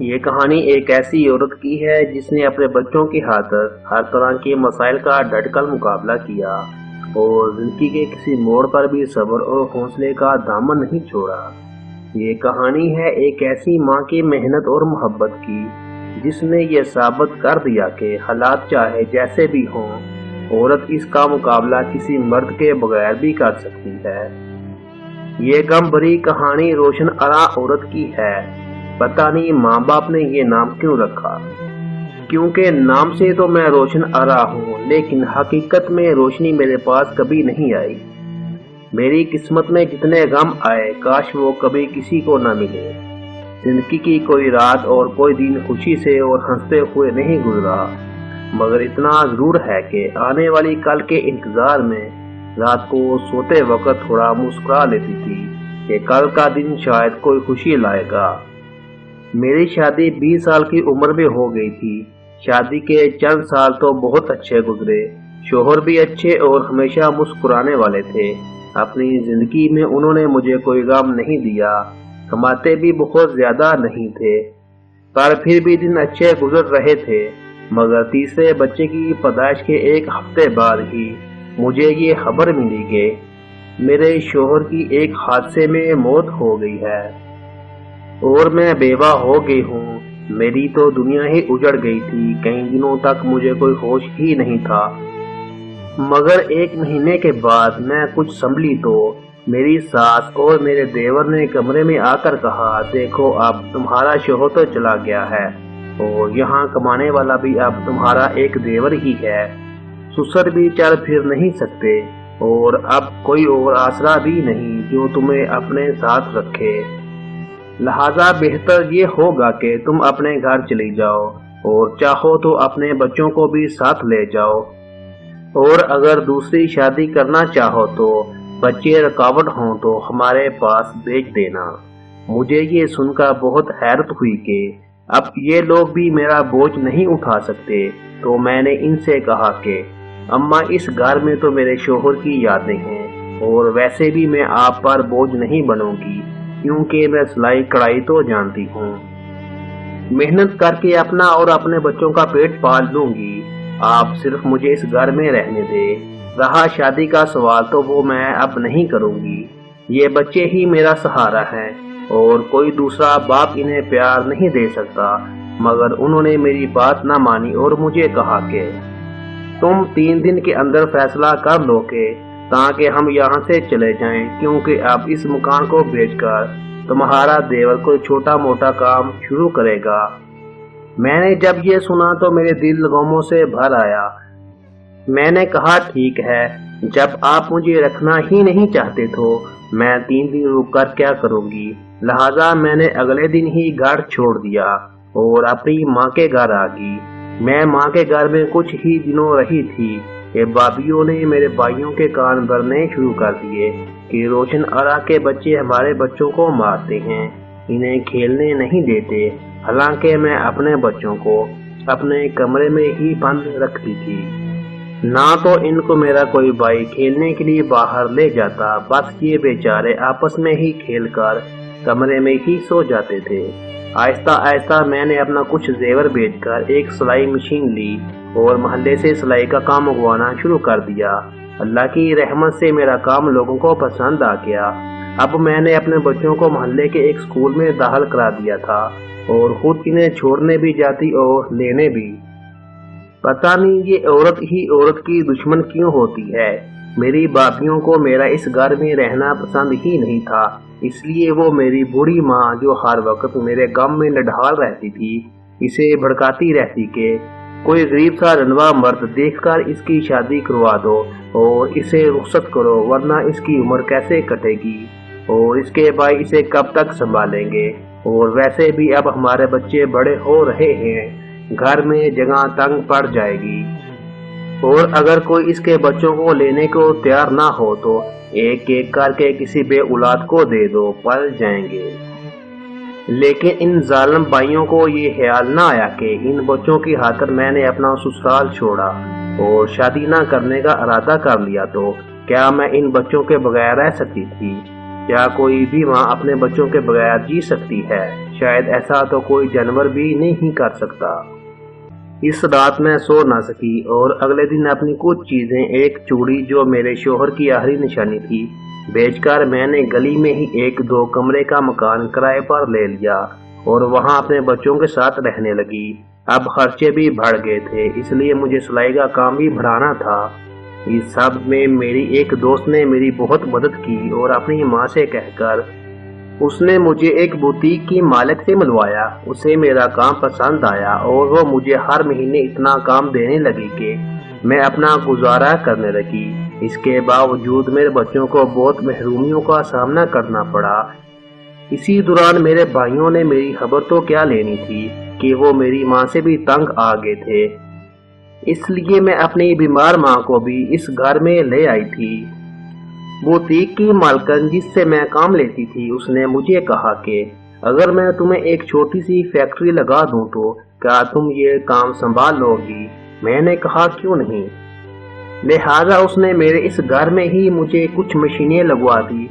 یہ کہانی ایک ایسی عورت کی ہے جس نے اپنے بچوں کی خاطر ہر طرح کے مسائل کا ڈٹ کر مقابلہ کیا اور زندگی کے کسی موڑ پر بھی صبر اور حوصلے کا دامن نہیں چھوڑا۔ یہ کہانی ہے ایک ایسی ماں کی محنت اور محبت کی جس نے یہ ثابت کر دیا کہ حالات چاہے جیسے بھی ہوں، عورت اس کا مقابلہ کسی مرد کے بغیر بھی کر سکتی ہے۔ یہ غم بھری کہانی روشن آرا عورت کی ہے۔ پتہ نہیں ماں باپ نے یہ نام کیوں رکھا، کیونکہ نام سے تو میں روشن آرا ہوں، لیکن حقیقت میں روشنی میرے پاس کبھی نہیں آئی۔ میری قسمت میں جتنے غم آئے کاش وہ کبھی کسی کو نہ ملے۔ زندگی کی کوئی رات اور کوئی دن خوشی سے اور ہنستے ہوئے نہیں گزرا، مگر اتنا ضرور ہے کہ آنے والی کل کے انتظار میں رات کو سوتے وقت تھوڑا مسکرا لیتی تھی کہ کل کا دن شاید کوئی خوشی لائے گا۔ میری شادی 20 سال کی عمر میں ہو گئی تھی۔ شادی کے چند سال تو بہت اچھے گزرے، شوہر بھی اچھے اور ہمیشہ مسکرانے والے تھے۔ اپنی زندگی میں انہوں نے مجھے کوئی غم نہیں دیا، کماتے بھی بہت زیادہ نہیں تھے، پر پھر بھی دن اچھے گزر رہے تھے۔ مگر تیسرے بچے کی پیدائش کے ایک ہفتے بعد ہی مجھے یہ خبر ملی کہ میرے شوہر کی ایک حادثے میں موت ہو گئی ہے اور میں بیوہ ہو گئی ہوں۔ میری تو دنیا ہی اجڑ گئی تھی، کئی دنوں تک مجھے کوئی ہوش ہی نہیں تھا۔ مگر 1 مہینے کے بعد میں کچھ سنبھلی تو میری ساس اور میرے دیور نے کمرے میں آ کر کہا، دیکھو اب تمہارا شوہر تو چلا گیا ہے اور یہاں کمانے والا بھی اب تمہارا ایک دیور ہی ہے، سسر بھی چل پھر نہیں سکتے اور اب کوئی اور آسرا بھی نہیں جو تمہیں اپنے ساتھ رکھے، لہذا بہتر یہ ہوگا کہ تم اپنے گھر چلی جاؤ اور چاہو تو اپنے بچوں کو بھی ساتھ لے جاؤ، اور اگر دوسری شادی کرنا چاہو تو بچے رکاوٹ ہوں تو ہمارے پاس بھیج دینا۔ مجھے یہ سن کر بہت حیرت ہوئی کہ اب یہ لوگ بھی میرا بوجھ نہیں اٹھا سکتے، تو میں نے ان سے کہا کہ اماں اس گھر میں تو میرے شوہر کی یادیں ہیں اور ویسے بھی میں آپ پر بوجھ نہیں بنوں گی، کیونکہ میں سلائی کڑھائی تو جانتی ہوں، محنت کر کے اپنا اور اپنے بچوں کا پیٹ پال لوں گی، آپ صرف مجھے اس گھر میں رہنے دے۔ رہا شادی کا سوال تو وہ میں اب نہیں کروں گی، یہ بچے ہی میرا سہارا ہے اور کوئی دوسرا باپ انہیں پیار نہیں دے سکتا۔ مگر انہوں نے میری بات نہ مانی اور مجھے کہا کہ تم 3 دن کے اندر فیصلہ کر لو کہ تاکہ ہم یہاں سے چلے جائیں، کیونکہ اب اس مکان کو بیچ کر تمہارا دیور کوئی چھوٹا موٹا کام شروع کرے گا۔ میں نے جب یہ سنا تو میرے دل غموں سے بھر آیا۔ میں نے کہا ٹھیک ہے، جب آپ مجھے رکھنا ہی نہیں چاہتے تو میں 3 دن رک کر کیا کروں گی، لہذا میں نے اگلے دن ہی گھر چھوڑ دیا اور اپنی ماں کے گھر آ گئی۔ میں ماں کے گھر میں کچھ ہی دنوں رہی تھی کہ بابیوں نے میرے بھائیوں کے کان بھرنے شروع کر دیے کہ روشن آرا کے بچے ہمارے بچوں کو مارتے ہیں، انہیں کھیلنے نہیں دیتے، حالانکہ میں اپنے بچوں کو اپنے کمرے میں ہی بند رکھتی تھی، نہ تو ان کو میرا کوئی بھائی کھیلنے کے لیے باہر لے جاتا، بس یہ بیچارے آپس میں ہی کھیل کر کمرے میں ہی سو جاتے تھے۔ آہستہ آہستہ میں نے اپنا کچھ زیور بیچ کر ایک سلائی مشین لی اور محلے سے سلائی کا کام منگوانا شروع کر دیا۔ اللہ کی رحمت سے میرا کام لوگوں کو پسند آ گیا۔ اب میں نے اپنے بچوں کو محلے کے ایک اسکول میں داخل کرا دیا تھا اور خود انہیں چھوڑنے بھی جاتی اور لینے بھی۔ پتہ نہیں یہ عورت ہی عورت کی دشمن کیوں ہوتی ہے۔ میری باپیوں کو میرا اس گھر میں رہنا پسند ہی نہیں تھا، اس لیے وہ میری بوڑھی ماں جو ہر وقت میرے غم میں نڈھال رہتی تھی، اسے بھڑکاتی رہتی کہ کوئی غریب سا رنوا مرد دیکھ کر اس کی شادی کروا دو اور اسے رخصت کرو، ورنہ اس کی عمر کیسے کٹے گی اور اس کے بھائی اسے کب تک سنبھالیں گے، اور ویسے بھی اب ہمارے بچے بڑے ہو رہے ہیں، گھر میں جگہ تنگ پڑ جائے گی، اور اگر کوئی اس کے بچوں کو لینے کو تیار نہ ہو تو ایک ایک کر کے کسی بے اولاد کو دے دو، پل جائیں گے۔ لیکن ان ظالم بھائیوں کو یہ خیال نہ آیا کہ ان بچوں کی خاطر میں نے اپنا سسرال چھوڑا اور شادی نہ کرنے کا ارادہ کر لیا تو کیا میں ان بچوں کے بغیر رہ سکتی تھی؟ کیا کوئی بھی ماں اپنے بچوں کے بغیر جی سکتی ہے؟ شاید ایسا تو کوئی جانور بھی نہیں کر سکتا۔ اس رات میں سو نہ سکی اور اگلے دن اپنی کچھ چیزیں، ایک چوڑی جو میرے شوہر کی آخری نشانی تھی، بیچ کر میں نے گلی میں ہی ایک 2 کمرے کا مکان کرائے پر لے لیا اور وہاں اپنے بچوں کے ساتھ رہنے لگی۔ اب خرچے بھی بڑھ گئے تھے، اس لیے مجھے سلائی کا کام بھی بڑھانا تھا۔ اس سب میں میری ایک دوست نے میری بہت مدد کی اور اپنی ماں سے کہہ کر اس نے مجھے ایک بوتیک کی مالک سے ملوایا۔ اسے میرا کام پسند آیا اور وہ مجھے ہر مہینے اتنا کام دینے لگی کہ میں اپنا گزارا کرنے لگی۔ اس کے باوجود میرے بچوں کو بہت محرومیوں کا سامنا کرنا پڑا۔ اسی دوران میرے بھائیوں نے میری خبر تو کیا لینی تھی کہ وہ میری ماں سے بھی تنگ آ گئے تھے، اس لیے میں اپنی بیمار ماں کو بھی اس گھر میں لے آئی تھی۔ بوتیک کی مالکن جس سے میں کام لیتی تھی، اس نے مجھے کہا کہ اگر میں تمہیں ایک چھوٹی سی فیکٹری لگا دوں تو کیا تم یہ کام سنبھال لو گی؟ میں نے کہا کیوں نہیں۔ لہٰذا اس نے میرے اس گھر میں ہی مجھے کچھ مشینیں لگوا دی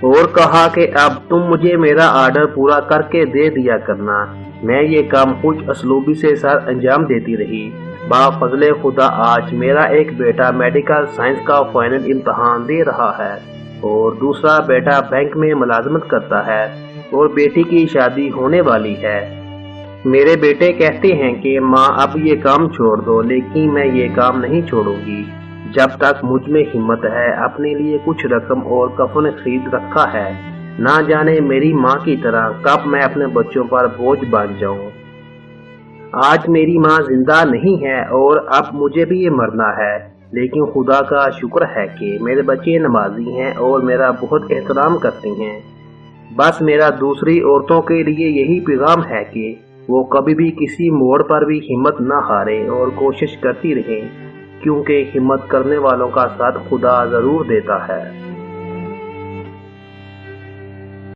اور کہا کہ اب تم مجھے میرا آرڈر پورا کر کے دے دیا کرنا۔ میں یہ کام کچھ اسلوبی سے سر انجام دیتی رہی۔ بفضل خدا آج میرا ایک بیٹا میڈیکل سائنس کا فائنل امتحان دے رہا ہے اور دوسرا بیٹا بینک میں ملازمت کرتا ہے اور بیٹی کی شادی ہونے والی ہے۔ میرے بیٹے کہتے ہیں کہ ماں اب یہ کام چھوڑ دو، لیکن میں یہ کام نہیں چھوڑوں گی جب تک مجھ میں ہمت ہے۔ اپنے لیے کچھ رقم اور کفن خرید رکھا ہے، نہ جانے میری ماں کی طرح کب میں اپنے بچوں پر بوجھ بن جاؤں۔ آج میری ماں زندہ نہیں ہے اور اب مجھے بھی مرنا ہے، لیکن خدا کا شکر ہے کہ میرے بچے نمازی ہیں اور میرا بہت احترام کرتے ہیں۔ بس میرا دوسری عورتوں کے لیے یہی پیغام ہے کہ وہ کبھی بھی کسی موڑ پر بھی ہمت نہ ہارے اور کوشش کرتی رہیں، کیونکہ ہمت کرنے والوں کا ساتھ خدا ضرور دیتا ہے۔